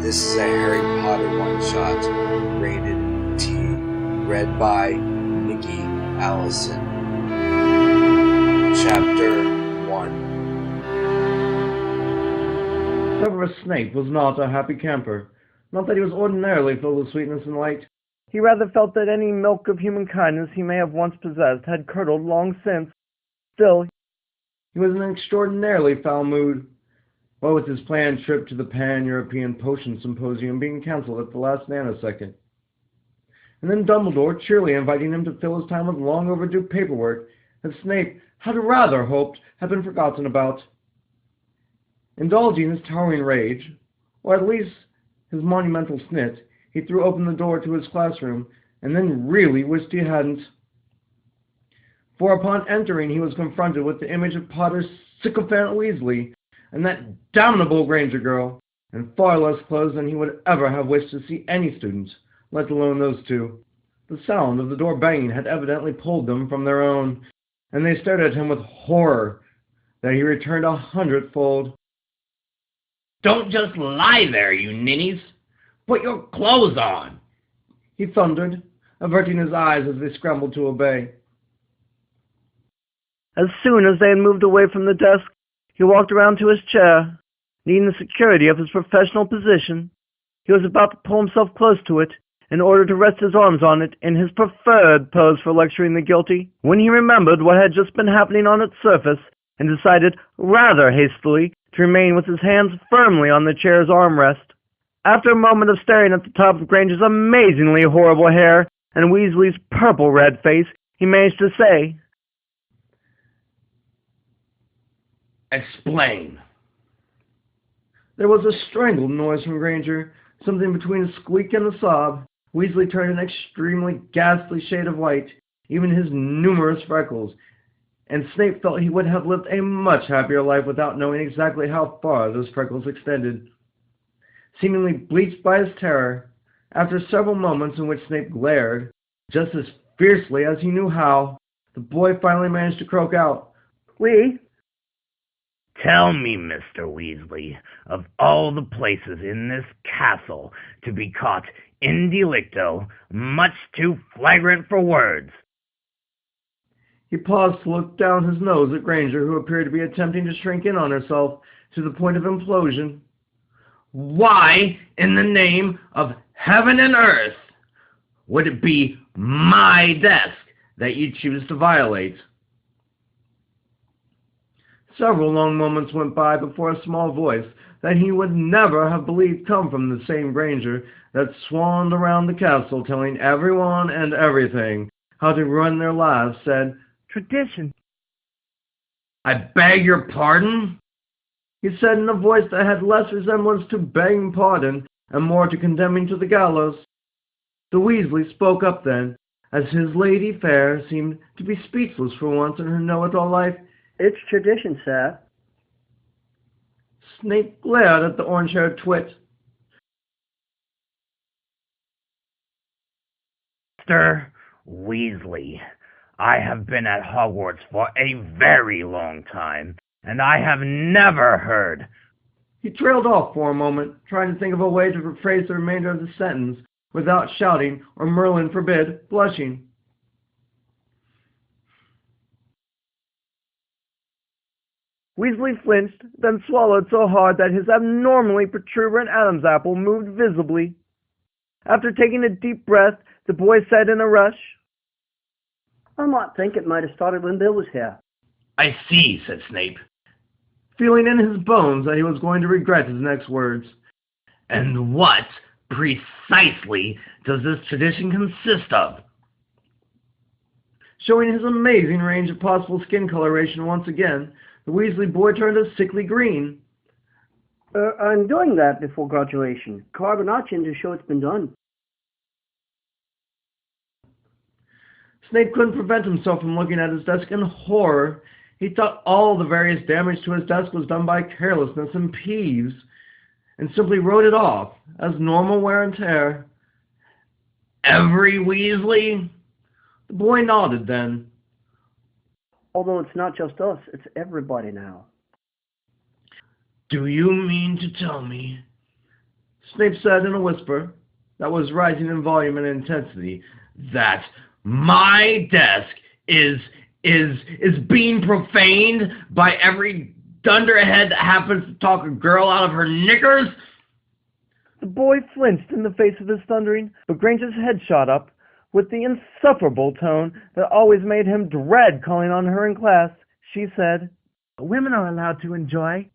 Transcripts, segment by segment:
This is a Harry Potter one-shot, rated T, read by Nikki Allison. Chapter 1. Severus Snape was not a happy camper. Not that he was ordinarily filled with sweetness and light. He rather felt that any milk of human kindness he may have once possessed had curdled long since. Still, he was in an extraordinarily foul mood. What with his planned trip to the Pan-European Potion Symposium being cancelled at the last nanosecond. And then Dumbledore cheerily inviting him to fill his time with long overdue paperwork that Snape had rather hoped had been forgotten about. Indulging his towering rage, or at least his monumental snit, he threw open the door to his classroom, and then really wished he hadn't. For upon entering he was confronted with the image of Potter's sycophant Weasley, and that damnable Granger girl, in far less clothes than he would ever have wished to see any student, let alone those two. The sound of the door banging had evidently pulled them from their own, and they stared at him with horror that he returned 100-fold. "Don't just lie there, you ninnies! Put your clothes on!" he thundered, averting his eyes as they scrambled to obey. As soon as they had moved away from the desk, he walked around to his chair. Needing the security of his professional position, he was about to pull himself close to it in order to rest his arms on it in his preferred pose for lecturing the guilty, when he remembered what had just been happening on its surface and decided, rather hastily, to remain with his hands firmly on the chair's armrest. After a moment of staring at the top of Granger's amazingly horrible hair and Weasley's purple-red face, he managed to say, "Explain." There was a strangled noise from Granger, something between a squeak and a sob. Weasley turned an extremely ghastly shade of white, even his numerous freckles, and Snape felt he would have lived a much happier life without knowing exactly how far those freckles extended. Seemingly bleached by his terror, after several moments in which Snape glared, just as fiercely as he knew how, the boy finally managed to croak out, "We?" "Tell me, Mr. Weasley, of all the places in this castle to be caught in delicto, much too flagrant for words." He paused to look down his nose at Granger, who appeared to be attempting to shrink in on herself to the point of implosion. "Why, in the name of heaven and earth, would it be my desk that you choose to violate?" Several long moments went by before a small voice that he would never have believed come from the same Granger that swanned around the castle telling everyone and everything how to run their lives said, "Tradition." "I beg your pardon?" he said in a voice that had less resemblance to begging pardon and more to condemning to the gallows. The Weasley spoke up then, as his lady fair seemed to be speechless for once in her know-it-all life. "It's tradition, sir." Snape glared at the orange-haired twit. "Mr. Weasley, I have been at Hogwarts for a very long time, and I have never heard—" He trailed off for a moment, trying to think of a way to rephrase the remainder of the sentence without shouting, or Merlin forbid, blushing. Weasley flinched, then swallowed so hard that his abnormally protuberant Adam's apple moved visibly. After taking a deep breath, the boy said in a rush, "I might think it might have started when Bill was here." "I see," said Snape, feeling in his bones that he was going to regret his next words. "And what precisely does this tradition consist of?" Showing his amazing range of possible skin coloration once again, the Weasley boy turned a sickly green. I'm doing that before graduation. Carve an arch in to show it's been done." Snape couldn't prevent himself from looking at his desk in horror. He thought all the various damage to his desk was done by carelessness and peeves, and simply wrote it off as normal wear and tear. "Every Weasley?" The boy nodded then. "Although it's not just us, it's everybody now." "Do you mean to tell me," Snape said in a whisper that was rising in volume and intensity, "That my desk is being profaned by every dunderhead that happens to talk a girl out of her knickers?" The boy flinched in the face of his thundering, but Granger's head shot up. With the insufferable tone that always made him dread calling on her in class, she said, "Women are allowed to enjoy."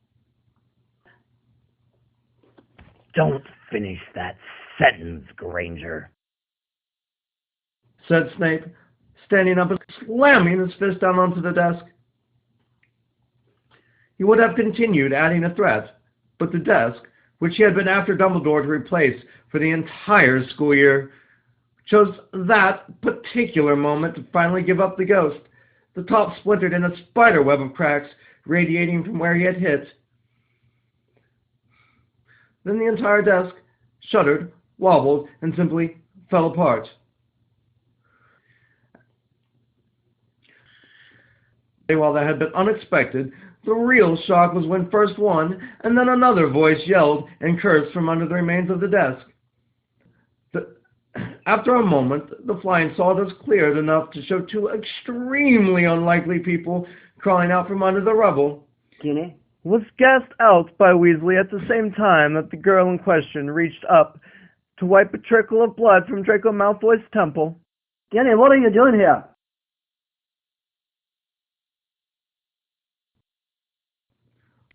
Don't finish that sentence, Granger, said Snape, standing up and slamming his fist down onto the desk. He would have continued, adding a threat, but the desk, which he had been after Dumbledore to replace for the entire school year, chose that particular moment to finally give up the ghost. The top splintered in a spider web of cracks radiating from where he had hit. Then the entire desk shuddered, wobbled, and simply fell apart. While that had been unexpected, the real shock was when first one and then another voice yelled and cursed from under the remains of the desk. After a moment, the flying sawdust cleared enough to show two extremely unlikely people crawling out from under the rubble. Ginny? Was gasped out by Weasley at the same time that the girl in question reached up to wipe a trickle of blood from Draco Malfoy's temple. Ginny, what are you doing here?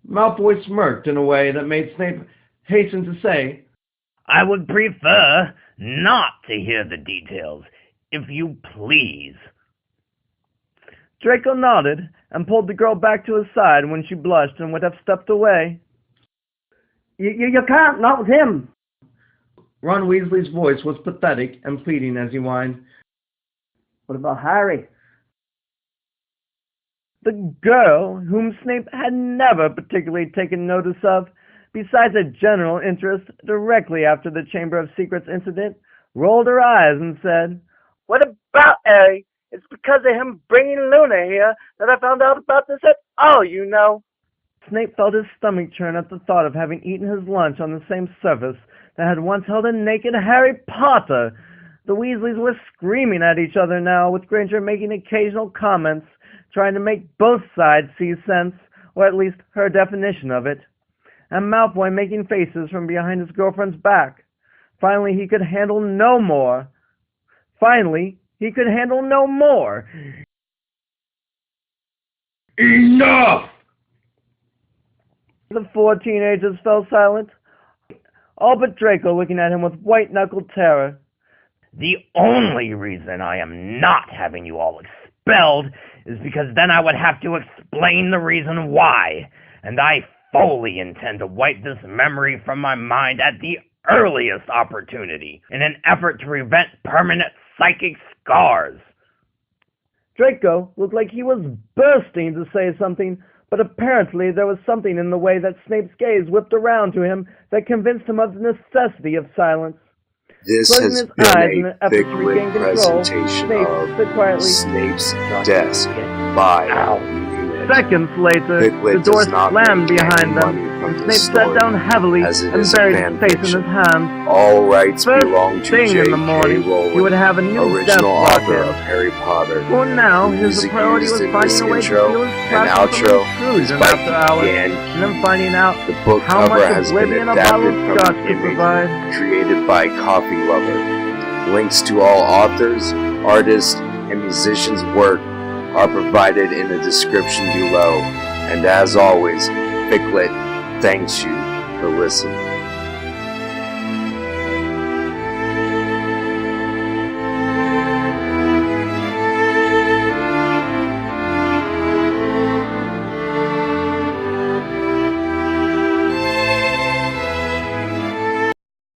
Malfoy smirked in a way that made Snape hasten to say, I would prefer not to hear the details, if you please. Draco nodded and pulled the girl back to his side when she blushed and would have stepped away. You can't, not with him. Ron Weasley's voice was pathetic and pleading as he whined. What about Harry? The girl, whom Snape had never particularly taken notice of, besides a general interest directly after the Chamber of Secrets incident, rolled her eyes and said, "What about Harry? It's because of him bringing Luna here that I found out about this at all, you know." Snape felt his stomach churn at the thought of having eaten his lunch on the same surface that had once held a naked Harry Potter. The Weasleys were screaming at each other now, with Granger making occasional comments, trying to make both sides see sense, or at least her definition of it, and Malfoy making faces from behind his girlfriend's back. Finally, he could handle no more. Enough! The four teenagers fell silent, all but Draco looking at him with white-knuckled terror. The only reason I am not having you all expelled is because then I would have to explain the reason why, and I fully intend to wipe this memory from my mind at the earliest opportunity in an effort to prevent permanent psychic scars. Draco looked like he was bursting to say something, but apparently there was something in the way that Snape's gaze whipped around to him that convinced him of the necessity of silence. This Closing has his eyes in been an a effort to regain FicLit control, presentation Snape of said quietly, Snape's Desk by muynet. Seconds later, FicLit the door does not slammed make behind any them, money from and this Snape sat story, down heavily as it and is buried fan his face in fiction. his hands. All rights First belong to thing in the J.K. morning, Rowling, he would have a new death original author rocket. of Harry Potter. For now, his Music priority used was in finding this a way to intro steal his and classroom outro from intrusion is by after hours, Ian and then finding out The book how cover much has been oblivion a bottle adapted of from scotch an could image provide. created by Coffee Lover. Links to all authors, artists, and musicians' work are provided in the description below. And as always, FicLit thanks you for listening.